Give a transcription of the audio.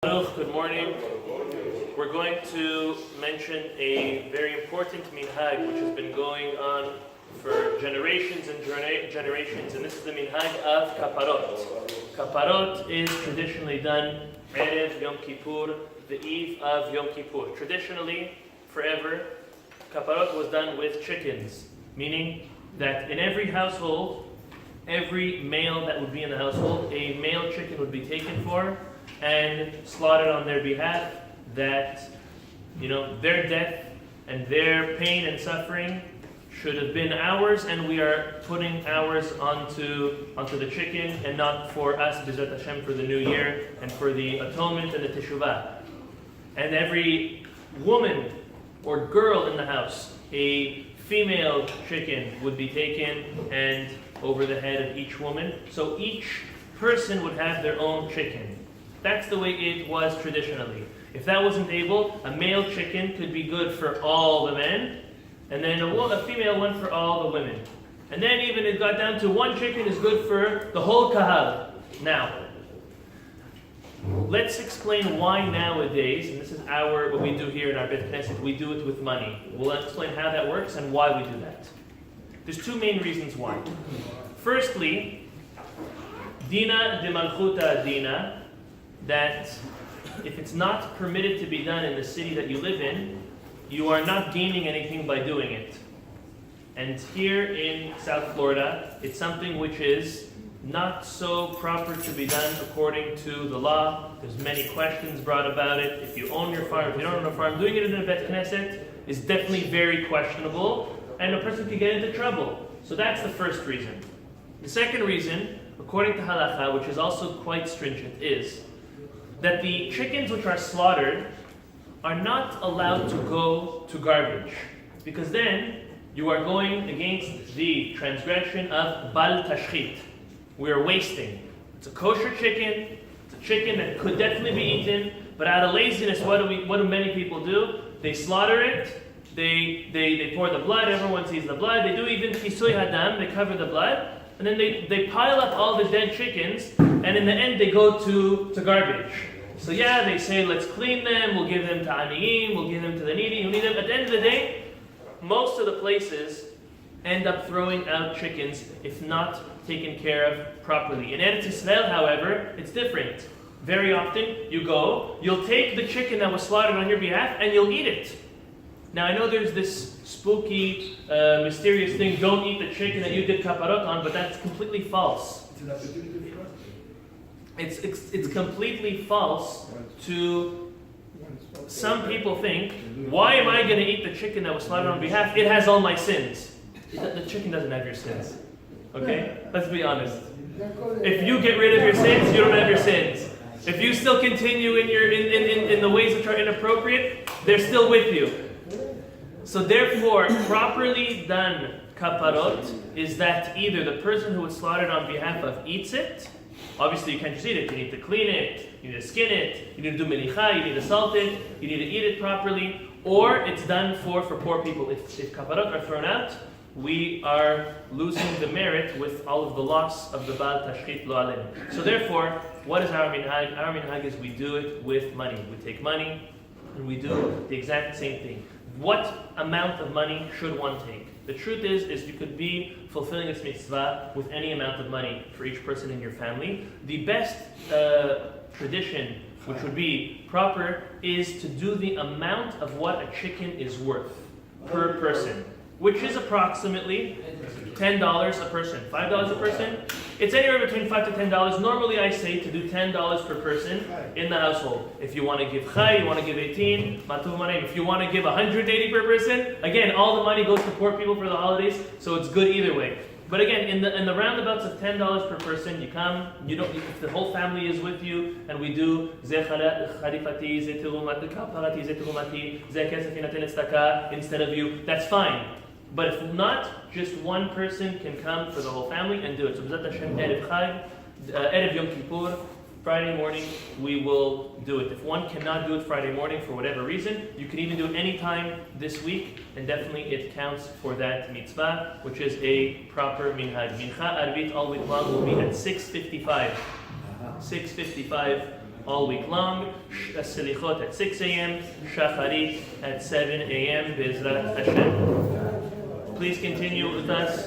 Good morning. We're going to mention a very important minhag which has been going on for generations and generations, and this is the minhag of kaparot. Kaparot is traditionally done Erev Yom Kippur, the eve of Yom Kippur. Traditionally, forever, kaparot was done with chickens, meaning that in every household, every male that would be in the household, a male chicken would be taken for and slaughtered on their behalf, that their death and their pain and suffering should have been ours, and we are putting ours onto the chicken, and not for us, B'ezrat Hashem, for the new year and for the atonement and the teshuvah. And every woman or girl in the house, a female chicken would be taken and over the head of each woman. So each person would have their own chicken. That's the way it was traditionally. If that wasn't able, a male chicken could be good for all the men, and then a female one for all the women. And then even it got down to one chicken is good for the whole kahal. Now, let's explain why nowadays, and this is what we do here in our Beit Knesset, we do it with money. We'll explain how that works and why we do that. There's two main reasons why. Firstly, Dina de Malchuta Dina, that if it's not permitted to be done in the city that you live in, you are not gaining anything by doing it. And here in South Florida, it's something which is not so proper to be done according to the law. There's many questions brought about it. If you own your farm, if you don't own a farm, doing it in a Beit Knesset is definitely very questionable, and a person can get into trouble. So that's the first reason. The second reason, according to Halacha, which is also quite stringent, is that the chickens which are slaughtered are not allowed to go to garbage, because then you are going against the transgression of bal tashchit. We are wasting. It's a kosher chicken. It's a chicken that could definitely be eaten, but out of laziness, what do many people do? They slaughter it. They pour the blood. Everyone sees the blood. They do even kisui hadam. They cover the blood, and then they pile up all the dead chickens, and in the end they go to garbage. So they say, let's clean them, we'll give them to aniyim, we'll give them to the needy who need them. At the end of the day, most of the places end up throwing out chickens if not taken care of properly. In Eretz Yisrael, however, it's different. Very often, you'll take the chicken that was slaughtered on your behalf and you'll eat it. Now I know there's this spooky, mysterious thing, don't eat the chicken that you did kaparot on, but that's completely false. It's completely false to some people think, why am I going to eat the chicken that was slaughtered on behalf? It has all my sins. The chicken doesn't have your sins. Okay? Let's be honest. If you get rid of your sins, you don't have your sins. If you still continue in the ways which are inappropriate, they're still with you. So therefore, properly done kaparot is that either the person who was slaughtered on behalf of eats it. Obviously, you can't just eat it. You need to clean it, you need to skin it, you need to do melicha, you need to salt it, you need to eat it properly, or it's done for poor people. If kaparot are thrown out, we are losing the merit with all of the loss of the bal tashchit lo aleinu. So therefore, what is our minhag? Our minhag is we do it with money. We take money and we do the exact same thing. What amount of money should one take? The truth is you could be fulfilling this mitzvah with any amount of money for each person in your family. The best tradition, which would be proper, is to do the amount of what a chicken is worth per person, which is approximately $10 a person, $5 a person. It's anywhere between $5 to $10. Normally I say to do $10 per person in the household. If you want to give chai, you want to give 18, matuv manim. If you want to give 180 per person, again, all the money goes to poor people for the holidays, so it's good either way. But again, in the roundabouts of $10 per person, you come, if the whole family is with you, and we do instead of you, that's fine. But if not, just one person can come for the whole family and do it. So B'ezrat Hashem, Erev Yom Kippur, Friday morning, we will do it. If one cannot do it Friday morning for whatever reason, you can even do it any time this week, and definitely it counts for that mitzvah, which is a proper minhag. Mincha Arvit all week long will be at 6:55. 6:55 all week long. Selichot at 6 a.m., Shacharit at 7 a.m. Bezrat Hashem. Please continue with us.